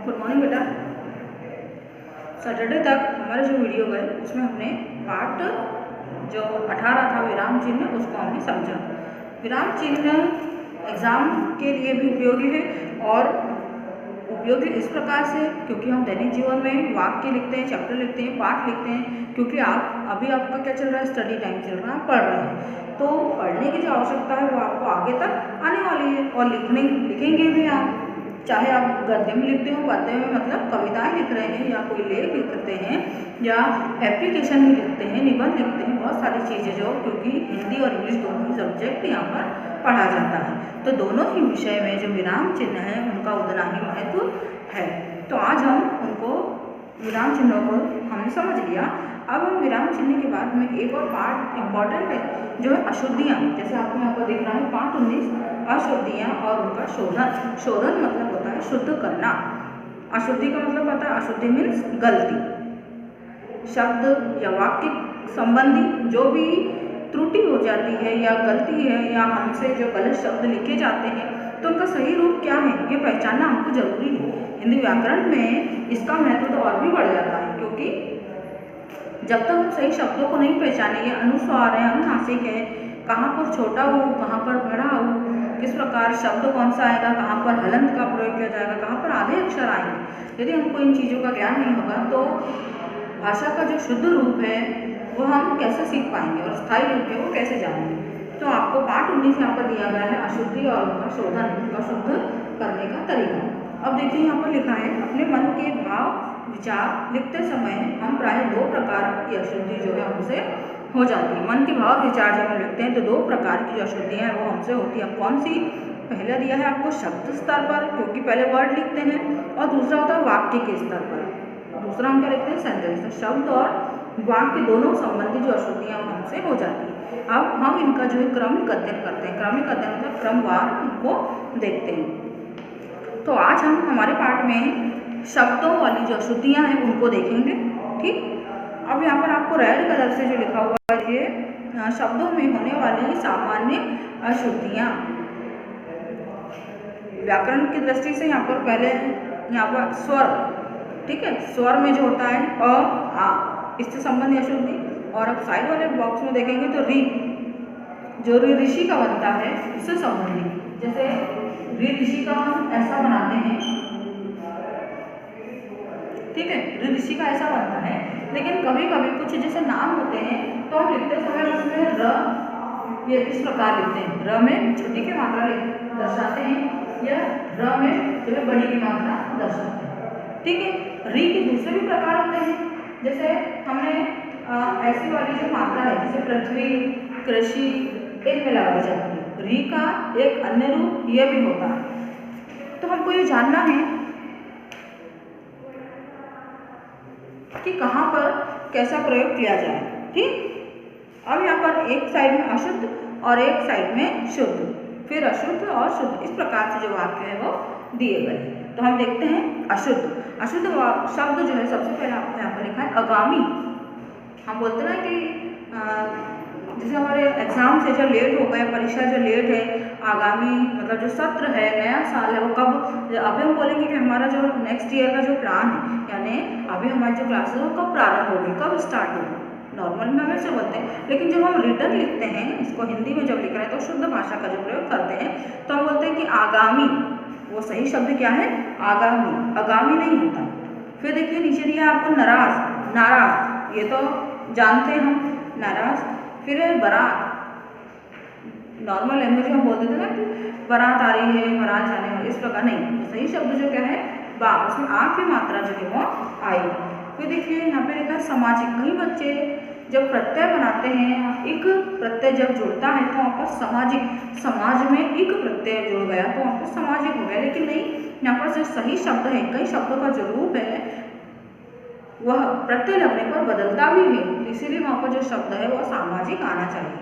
Good morning बेटा। Saturday तक हमारा जो वीडियो गए उसमें हमने पार्ट जो 18 था विराम चिन्ह, उसको हमने समझा। विराम चिन्ह एग्ज़ाम के लिए भी उपयोगी है और उपयोगी इस प्रकार से क्योंकि हम दैनिक जीवन में वाक्य लिखते हैं, चैप्टर लिखते हैं, पाठ लिखते हैं, क्योंकि अभी आपका क्या चल रहा है, स्टडी टाइम चल रहा है, आप पढ़ रहे हैं, तो पढ़ने की जो आवश्यकता है वो आपको आगे तक आने वाली है। और लिखेंगे भी आप, चाहे आप गद्य में लिखते हो, पद्य में मतलब कविताएं लिख रहे हैं या कोई लेख लिखते हैं या एप्लीकेशन भी लिखते हैं, निबंध लिखते हैं, बहुत सारी चीज़ें जो क्योंकि हिंदी और इंग्लिश दोनों ही सब्जेक्ट यहाँ पर पढ़ा जाता है, तो दोनों ही विषय में जो विराम चिन्ह है उनका उतना ही महत्व है। तो आज हम उनको विराम चिन्हों को हमने समझ लिया। अब हम विराम चिन्ह के बाद में एक और पार्ट इम्पॉर्टेंट है जो है अशुद्धियाँ। जैसे आपको यहाँ पर दिख रहा है पार्ट 19 अशुद्धियाँ और उनका शोधन। शोधन मतलब होता है शुद्ध करना। अशुद्धि का मतलब पता है, अशुद्धि मीन्स गलती। शब्द या वाक्य संबंधी जो भी त्रुटि हो जाती है या गलती है या हमसे जो गलत शब्द लिखे जाते हैं तो उनका सही रूप क्या है ये पहचानना हमको जरूरी है। हिंदी व्याकरण में इसका महत्व तो और भी बढ़ जाता है, क्योंकि जब तक हम सही शब्दों को नहीं पहचानेंगे, अनुस्वार है, अनुनासिक है, कहाँ पर छोटा हो, कहाँ पर बड़ा हो, किस प्रकार शब्द कौन सा आएगा, कहाँ पर हलंत का प्रयोग किया जाएगा, कहाँ पर आधे अक्षर आएंगे, यदि हमको इन चीज़ों का ज्ञान नहीं होगा तो भाषा का जो शुद्ध रूप है वो हम कैसे सीख पाएंगे और स्थायी रूप है वो कैसे जानेंगे। तो आपको पार्ट 19 यहाँ पर दिया गया है अशुद्धि और उनका शोधन, उनका शुद्ध करने का तरीका। अब देखिए यहाँ पर लिखा है, अपने मन के भाव विचार लिखते समय हम प्राय 2 प्रकार की अशुद्धि जो है हमसे हो जाती है। मन के भाव विचार जब हम लिखते हैं तो 2 प्रकार की जो अशुद्धियाँ हैं वो हमसे होती है। अब कौन सी? पहला दिया है आपको शब्द स्तर पर, क्योंकि पहले वर्ड लिखते हैं, और दूसरा होता है वाक्य के स्तर पर। दूसरा हम क्या लिखते हैं? सेंटेंस। तो शब्द और वाक्य दोनों संबंधी जो अशुद्धियाँ हमसे हो जाती है। अब हम इनका जो है क्रमिक अध्ययन करते हैं। क्रमिक अध्ययन मतलब क्रमवार इनको देखते हैं। तो आज हम हमारे पाठ में शब्दों वाली जो अशुद्धियाँ हैं उनको देखेंगे। ठीक, अब यहाँ पर आपको रेड कलर से जो लिखा हुआ है ये शब्दों में होने वाली सामान्य अशुद्धियाँ। व्याकरण की दृष्टि से यहाँ पर पहले यहाँ पर स्वर, ठीक है, स्वर में जो होता है अ आ, इससे संबंधित अशुद्धि। और अब साइड वाले बॉक्स में देखेंगे तो री, जो री ऋषि का बनता है उससे संबंधित। जैसे री ऋषि का हम ऐसा बनाते हैं, ठीक है, री ऋषि का ऐसा बनता है, लेकिन कभी कभी कुछ जैसे नाम होते हैं तो हम लिखते समय उसमें र, ये इस प्रकार लिखते हैं, र में छोटी की मात्रा दर्शाते हैं या र में जो है बड़ी की मात्रा दर्शाते हैं। ठीक है, री के दूसरे भी प्रकार होते हैं, जैसे हमने ऐसी वाली जो मात्रा है जैसे पृथ्वी, कृषि, इनमें लगाई जाती है। री का एक अन्य रूप यह भी होता है। तो हमको ये जानना है कि कहाँ पर कैसा प्रयोग किया जाए। ठीक, अब यहाँ पर एक साइड में अशुद्ध और एक साइड में शुद्ध, फिर अशुद्ध और शुद्ध, इस प्रकार से जो वाक्य है वो दिए गए। तो हम देखते हैं अशुद्ध। अशुद्ध शब्द जो है सबसे पहले आपको यहाँ पर लिखा है अगामी। हम बोलते ना कि जैसे हमारे एग्जाम से जो लेट हो गए, परीक्षा जो लेट है, आगामी मतलब जो सत्र है, नया साल है वो कब, अभी हम बोलेंगे कि हमारा जो नेक्स्ट ईयर का जो प्लान है, यानी अभी हमारी जो क्लासेस वो कब प्रारंभ होगी, कब स्टार्ट होगी। नॉर्मल में हम ऐसे बोलते हैं, लेकिन जब हम रिटर्न लिखते हैं, इसको हिंदी में जब लिख रहे हैं तो शुद्ध भाषा का जो प्रयोग करते हैं तो हम बोलते हैं कि आगामी। वो सही शब्द क्या है? आगामी, आगामी नहीं होता। फिर देखिए नीचे दिया आपको नाराज, नाराज, ये तो जानते हैं हम, नाराज। फिर है बारात, नॉर्मल लैंग्वेज में हम बोलते थे ना कि बारात आ रही है, बारात जाने वाली, इस प्रकार नहीं। सही शब्द जो क्या है बा, उसमें आ की मात्रा जो है वो आएगी। फिर देखिए यहाँ पे लिखा है सामाजिक। कई बच्चे जब प्रत्यय बनाते हैं, एक प्रत्यय जब जुड़ता है तो वहाँ पर सामाजिक, समाज में एक प्रत्यय जुड़ गया तो वहाँ पर सामाजिक हो गया, लेकिन नहीं, यहाँ पर जो सही शब्द है, कई शब्दों का जो रूप है वह प्रत्यय लगने पर बदलता भी है, तो इसीलिए वहाँ पर जो शब्द है वह सामाजिक आना चाहिए।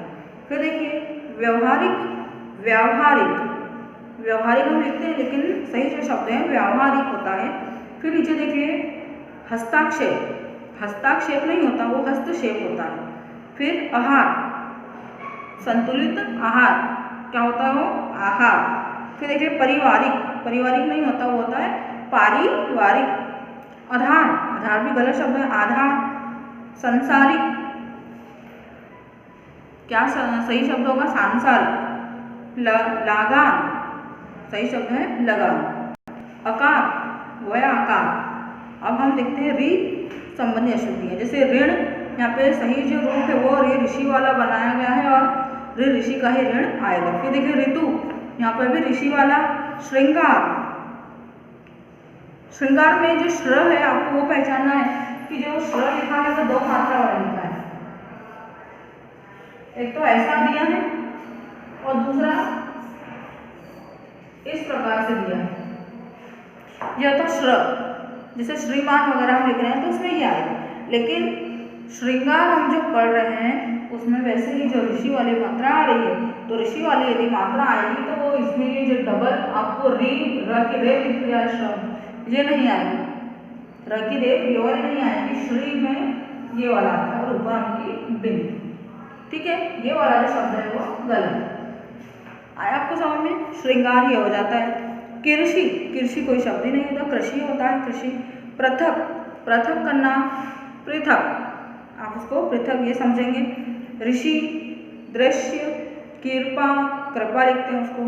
फिर देखिए व्यवहारिक, व्यावहारिक, व्यावहारिक हम लिखते हैं लेकिन सही जो शब्द है व्यावहारिक होता है। फिर नीचे देखिए हस्ताक्षेप, हस्ताक्षेप नहीं होता, वो हस्तक्षेप होता है। फिर आहार, संतुलित आहार, क्या होता है वो? आहार। फिर देखिए पारिवारिक, पारिवारिक नहीं होता, वो होता है पारिवारिक। आधार, आधार भी गलत शब्द है, आधार। संसारिक, क्या सही शब्द होगा? सांसारिक। लागान, सही शब्द है लगान। आकार, व्याकार। अब हम देखते हैं ऋ संबंधी अशुद्धियाँ। जैसे ऋण, यहाँ पे सही जो रूप है वो ऋ ऋषि वाला बनाया गया है और ऋ ऋषि का ही ऋण आएगा। फिर देखिए ऋतु, यहाँ पर भी ऋषि वाला। श्रृंगार, श्रृंगार में जो श्र है आपको वो पहचानना है कि जो श्र लिखा है वो 2 मात्रा वाला लिखा है। एक तो ऐसा दिया है और दूसरा इस प्रकार से दिया है। यह तो श्र, जैसे श्रीमान वगैरह हम लिख रहे हैं तो उसमें ये आएगा, लेकिन श्रृंगार हम जो पढ़ रहे हैं उसमें वैसे ही जो ऋषि वाली मात्रा आ रही है, तो ऋषि वाली यदि मात्रा आएगी तो वो इसमें ये जो डबल आपको री र की रेप लिख दिया श्रम, ये नहीं आएगी। र की रेप ये वाली नहीं आएगी, श्री में ये वाला आता है और ऊपर आपकी बिंदु। ठीक है, ये वाला जो शब्द है वो गलत आया आपको समझ में। श्रृंगार ये हो जाता है। कृषि, कृषि कोई शब्द ही नहीं होता, कृषि होता है कृषि। पृथक, पृथक करना, पृथक, आप उसको पृथक ये समझेंगे। ऋषि, दृश्य, कृपा, कृपा लिखते हैं उसको।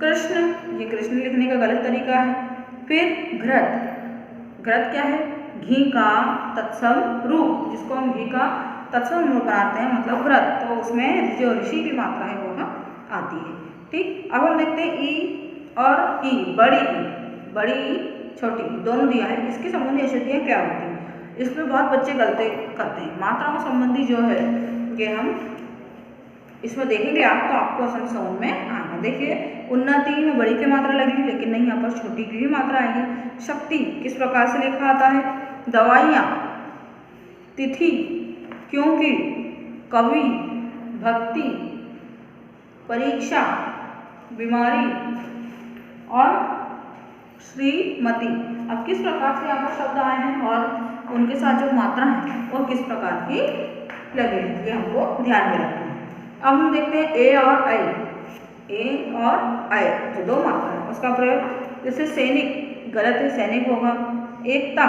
कृष्ण, ये कृष्ण लिखने का गलत तरीका है। फिर घृत, घृत क्या है? घी का तत्सम रूप, जिसको हम घी का तत्सम रूप बनाते हैं मतलब घृत, तो उसमें जो ऋषि की मात्रा है वो आती है। ठीक, अब हम देखते हैं ई और ई, बड़ी ई, बड़ी ई, छोटी ई दोनों दिया है। इसकी संबंधी अशुद्धियाँ क्या होती हैं? इसमें बहुत बच्चे गलती करते हैं। मात्राओं संबंधी जो है ये हम इसमें देखेंगे आप, तो आपको असल समझ में आएगा। देखिए उन्नति में बड़ी की मात्रा लगी, लेकिन नहीं, यहाँ पर छोटी की भी मात्रा आएगी। शक्ति किस प्रकार से लिखा आता है? दवाइयाँ, तिथि, क्योंकि, कवि, भक्ति, परीक्षा, बीमारी और श्रीमती। अब किस प्रकार से यहाँ पर शब्द आए हैं और उनके साथ जो मात्रा है वो किस प्रकार की लगे हैं, ये हमको ध्यान में रखना है। अब हम देखते हैं ए और आई, ए और आई जो 2 मात्रा है उसका प्रयोग। जैसे सैनिक, गलत है, सैनिक होगा। एकता,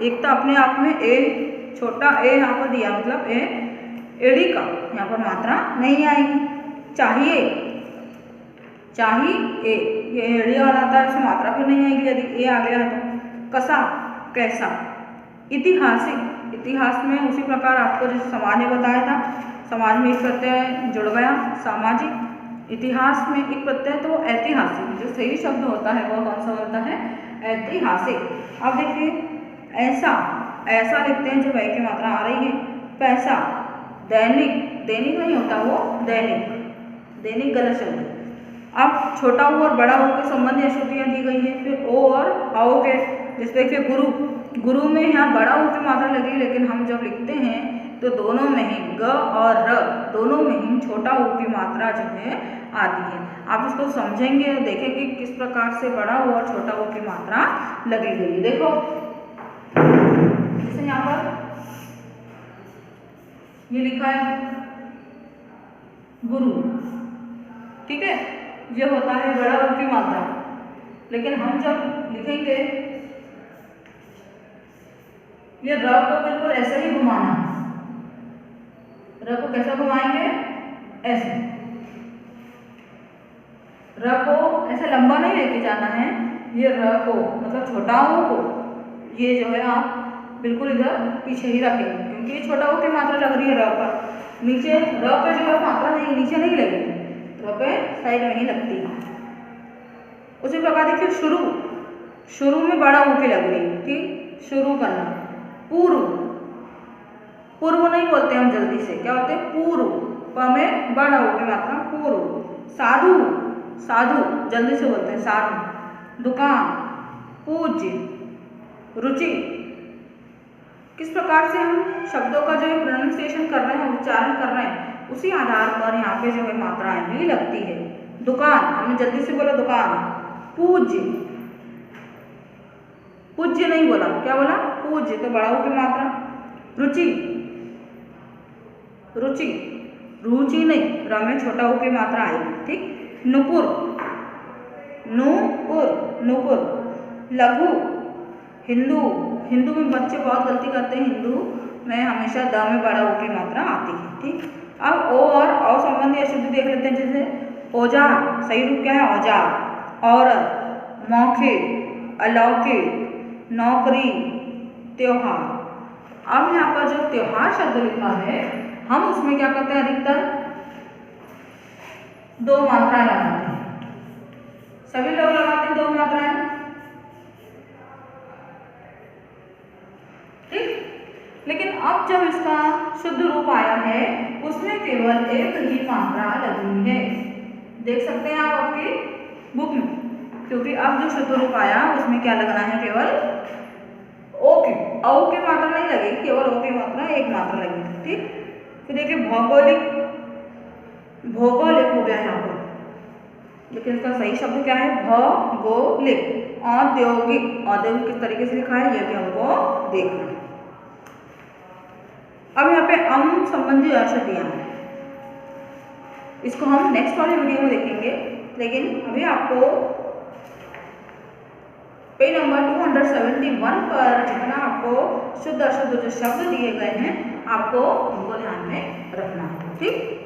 एकता अपने आप में ए, छोटा ए यहाँ पर दिया मतलब ए, एड़ी का यहाँ पर मात्रा नहीं आएगी। चाहिए, चाहिए, ये एड़ी वाला आता है, उसमें मात्रा फिर नहीं आएगी यदि ए आ गया है तो। कसा, कैसा। ऐतिहासिक, इतिहास में उसी प्रकार आपको जैसे समाज ने बताया था, समाज में एक प्रत्यय जुड़ गया, सामाजिक। इतिहास में एक प्रत्यय तो ऐतिहासिक, जो सही शब्द होता है वो कौन सा होता है? ऐतिहासिक। अब देखिए ऐसा, ऐसा लिखते हैं जब ऐ की मात्रा आ रही है। पैसा, दैनिक, दैनिक नहीं होता वो दैनिक, दैनिक गलत शब्द है। अब छोटा ऊ और बड़ा ऊ के संबंधी अशुद्धियाँ दी गई हैं। फिर ओ और आओ के, जैसे देखिए गुरु, गुरु में यहाँ बड़ा ऊ की मात्रा लगी, लेकिन हम जब लिखते हैं तो दोनों में ही ग और र दोनों में ही छोटा ऊ की मात्रा जो है आती है। आप इसको समझेंगे और देखेंगे किस प्रकार से बड़ा ऊ और छोटा ऊ की मात्रा लगी गई है। देखो जैसे यहाँ पर ये लिखा है गुरु, ठीक है, ये होता है बड़ा ऊ की मात्रा, लेकिन हम जब लिखेंगे ये र को बिल्कुल ऐसे ही घुमाना है। र को कैसे घुमाएंगे? ऐसे, र को ऐसे लंबा नहीं लेके जाना है। ये र को मतलब छोटा ऊ को ये जो है आप बिल्कुल इधर पीछे ही रखेंगे, क्योंकि ये छोटा ऊ की मात्रा लग रही है र पर। नीचे र पे जो है मात्रा नहीं, नीचे नहीं लगेगी, र पे साइड में ही लगती है। उसी प्रकार देखिए शुरू, शुरू में बड़ा ऊ की लग रही है, ठीक, शुरू करना। पूर्व, पूर्व नहीं बोलते हम जल्दी से, क्या होते हैं? पूर्व, प में बड़ा ऊ की मात्रा पूर्व। साधु, साधु जल्दी से बोलते हैं साधु। दुकान, पूज्य, रुचि। किस प्रकार से हम शब्दों का जो प्रोनाउंसिएशन कर रहे हैं, उच्चारण कर रहे हैं, उसी आधार पर यहाँ पे जो है मात्राएं भी लगती है। दुकान, हमने जल्दी से बोला दुकान। पूज्य, पूज्य नहीं बोला, क्या बोला? पूज्य, तो बड़ा ऊ की मात्रा। रुचि, रुचि, रुचि नहीं, र में छोटा ऊ की मात्रा आएगी, ठीक। नुपुर, नूपुर, नुपुर। लघु, हिंदू, हिंदू में बच्चे बहुत गलती करते हैं, हिंदू में हमेशा द में बड़ा ओ की मात्रा आती है। ठीक, अब ओ और औ संबंधी अशुद्धि देख लेते हैं। जैसे औजार, सही रूप क्या है? औजार। औरत, मौखिक, अलौकिक, नौकरी, त्योहार। अब यहाँ पर जो त्योहार शब्द लिखा है, हम उसमें क्या करते हैं? अधिकतर दो मात्राएं लगाते हैं। सभी लोग लगाते हैं दो मात्राएं। ठीक, लेकिन अब जब इसका शुद्ध रूप आया है, उसमें केवल एक ही मात्रा लगी है। देख सकते हैं आप आपकी बुक में, क्योंकि अब जो शुद्ध रूप आया उसमें क्या लगना है? केवल ओ की, औ की मात्रा नहीं लगेगी, केवल ओ की मात्रा, एक मात्रा लगेगी। ठीक, फिर देखिए भौगोलिक, भौगोलिक हो गया यहाँ पर, लेकिन इसका सही शब्द क्या है? भौगोलिक। औद्योगिक, औद्योगिक किस तरीके से लिखा है यह भी हमको देखना है। अब यहाँ पे अम संबंधी अशुद्धियाँ, इसको हम नेक्स्ट वाले वीडियो में देखेंगे, लेकिन अभी आपको पेज नंबर 271 पर जितना आपको शुद्ध अशुद्ध जो शब्द दिए गए हैं, आपको उनको ध्यान में रखना है। ठीक।